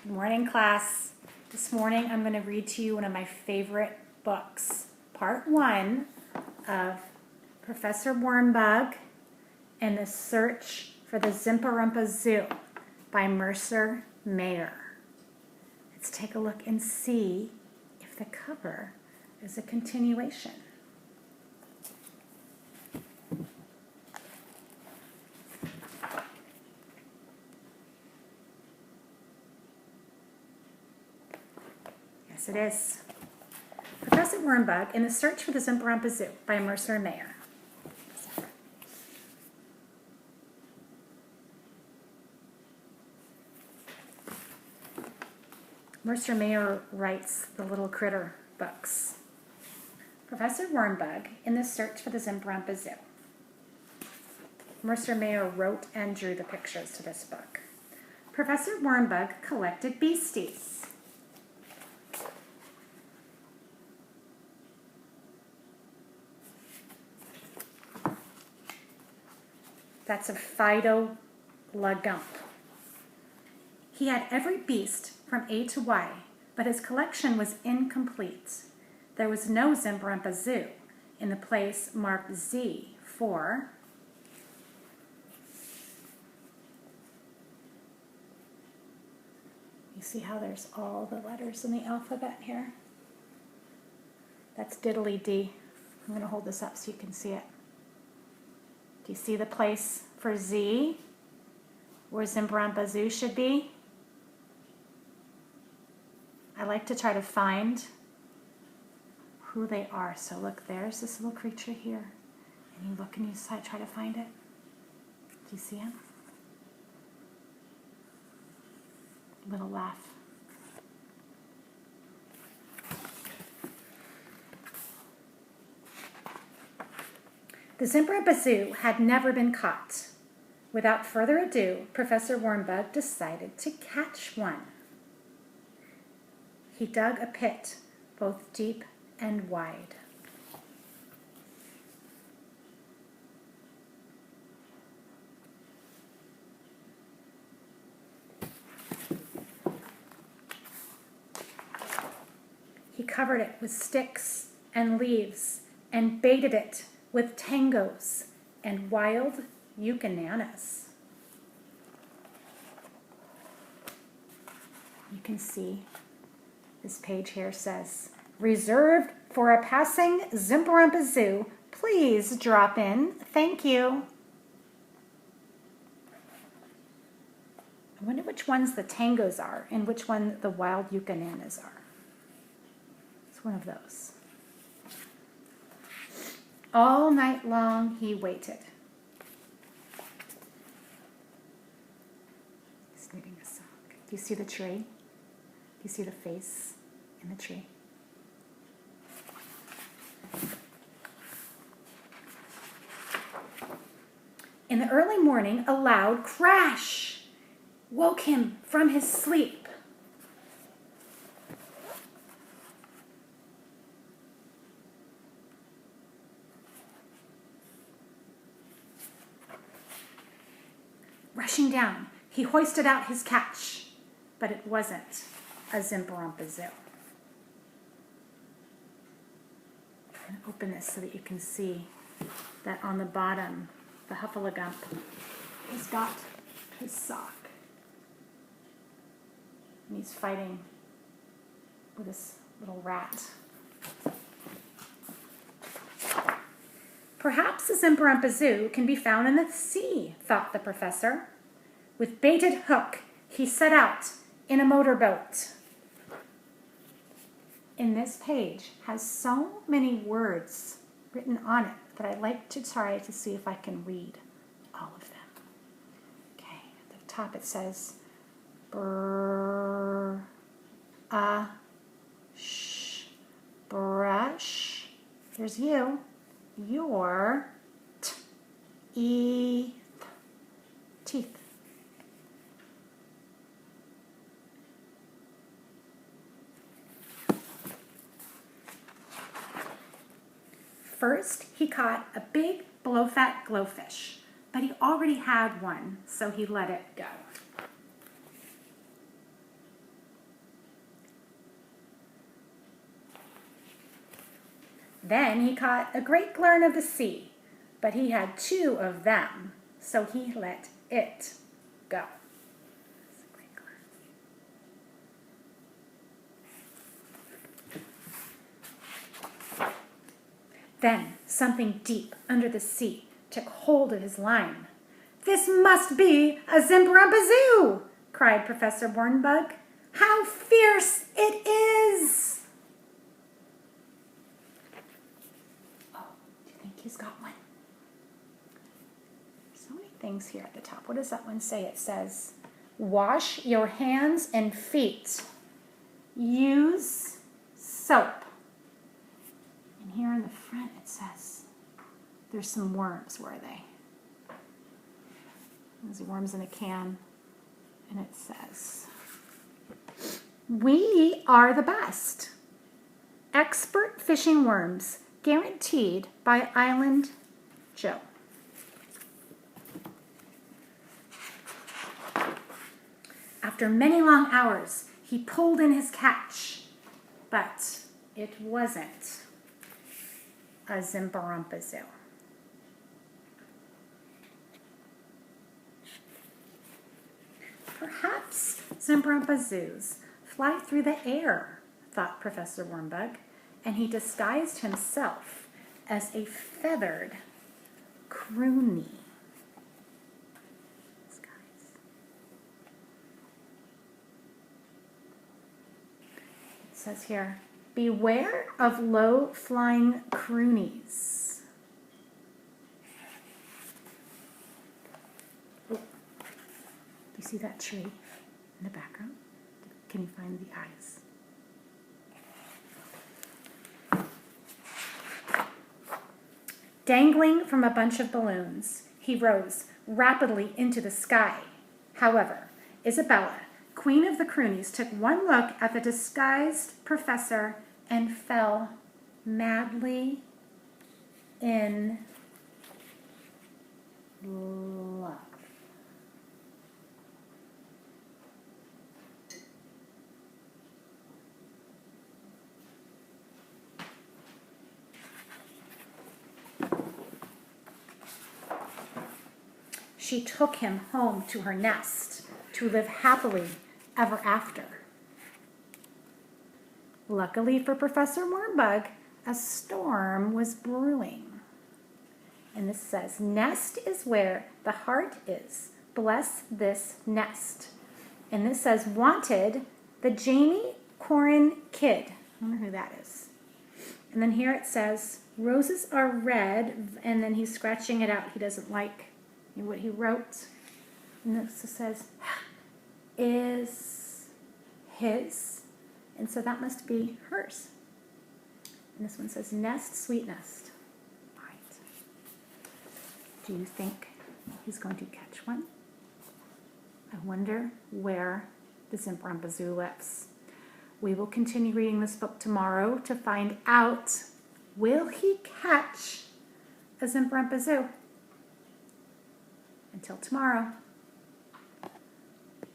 Good morning, class. This morning I'm going to read to you one of my favorite books, part 1 of Professor Wormbug and the Search for the Zipperump-a-Zoo by Mercer Mayer. Let's take a look and see if the cover is a continuation. Yes, it is. Professor Wormbug and the Search for the Zipperump-a-Zoo by Mercer Mayer. Mercer Mayer writes the little critter books. Professor Wormbug in the Search for the Zipperump-a-Zoo. Mercer Mayer wrote and drew the pictures to this book. Professor Wormbug collected beasties. That's a Fido Lagump. He had every beast from A to Y, but his collection was incomplete. There was no Zipperump-a-Zoo in the place marked Z for you see how there's all the letters in the alphabet here? That's diddly D. I'm going to hold this up so you can see it. Do you see the place for Z, where Zipperump-a-Zoo should be? I like to try to find who they are. So look, there's this little creature here. And you look and you try to find it. Do you see him? Little laugh. The Zipperump-a-Zoo had never been caught. Without further ado, Professor Wormbug decided to catch one. He dug a pit, both deep and wide. He covered it with sticks and leaves and baited it with tangos and wild eucananas. You can see this page here says, reserved for a passing Zipperump-a-Zoo. Please drop in. Thank you. I wonder which ones the tangos are and which one the wild eucananas are. It's one of those. All night long he waited. He's knitting a sock. Do you see the tree? Do you see the face in the tree? In the early morning, a loud crash woke him from his sleep. Rushing down, he hoisted out his catch, but it wasn't a Zipperump-a-Zoo. I'm going to open this so that you can see that on the bottom, the Huffalagump has got his sock. And he's fighting with this little rat. Perhaps the Zipperump-a-Zoo can be found in the sea, thought the professor. With baited hook, he set out in a motorboat. And this page has so many words written on it that I like to try to see if I can read all of them. Okay, at the top it says, brush, here's you, your teeth. First, he caught a big blow-fat glowfish, but he already had one, so he let it go. Then he caught a great gurn of the sea, but he had 2 of them, so he let it go. Then something deep under the sea took hold of his line. "This must be a Zipperump-a-Zoo!" cried Professor Wormbug. "How fierce it is!" Oh, do you think he's got one? So many things here at the top. What does that one say? It says, wash your hands and feet. Use soap. And here in the front it says, there's some worms. Where are they? There's worms in a can. And it says, we are the best. Expert fishing worms, guaranteed by Island Joe. After many long hours, he pulled in his catch, but it wasn't a Zipperump-a-Zoo. Perhaps Zipperump-a-Zoos fly through the air, thought Professor Wormbug, and he disguised himself as a feathered croonie. It says here, beware of low-flying croonies. Oh, do you see that tree in the background? Can you find the eyes? Dangling from a bunch of balloons, he rose rapidly into the sky. However, Isabella, Queen of the Croonies, took one look at the disguised professor and fell madly in love. She took him home to her nest to live happily ever after. Luckily for Professor Wormbug, a storm was brewing. And this says, nest is where the heart is. Bless this nest. And this says, wanted, the Jamie Corrin Kid. I wonder who that is. And then here it says, roses are red, and then he's scratching it out. He doesn't like what he wrote. And this says, is his. And so that must be hers. And this one says, nest, sweet nest. Right. Do you think he's going to catch one? I wonder where the Zipperump-a-Zoo lives. We will continue reading this book tomorrow to find out, will he catch a Zipperump-a-Zoo? Until tomorrow.